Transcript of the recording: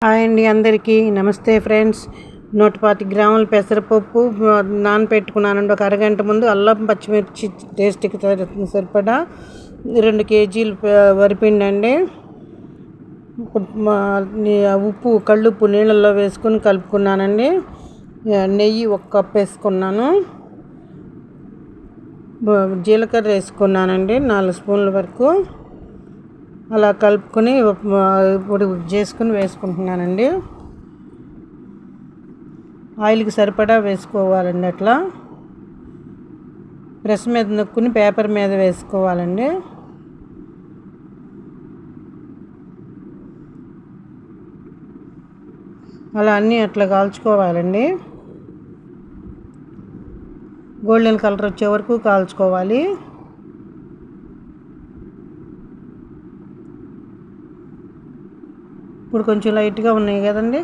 Hi అండి, అందరికీ నమస్తే ఫ్రెండ్స్. 125 గ్రాముల పెసరపప్పు నానపెట్టుకున్నానండి. ఒక అరగంట ముందు అల్లం పచ్చిమిర్చి టేస్ట్కి సరిపడా 2 కేజీలు వరిపిండి అండి. ఉప్పు కళ్ళుప్పు నీళ్ళల్లో వేసుకొని కలుపుకున్నానండి. నెయ్యి 1 కప్ వేసుకున్నాను. జీలకర్ర వేసుకున్నానండి 4 స్పూన్ల వరకు. అలా కలుపుకొని ఇప్పుడు చేసుకుని వేసుకుంటున్నానండి. ఆయిల్కి సరిపడా వేసుకోవాలండి. అట్లా ప్రెస్ మీద నొక్కుని పేపర్ మీద వేసుకోవాలండి. అలా అన్నీ అట్లా కాల్చుకోవాలండి. గోల్డెన్ కలర్ వచ్చే వరకు కాల్చుకోవాలి. ఇప్పుడు కొంచెం లైట్గా ఉన్నాయి కదండి.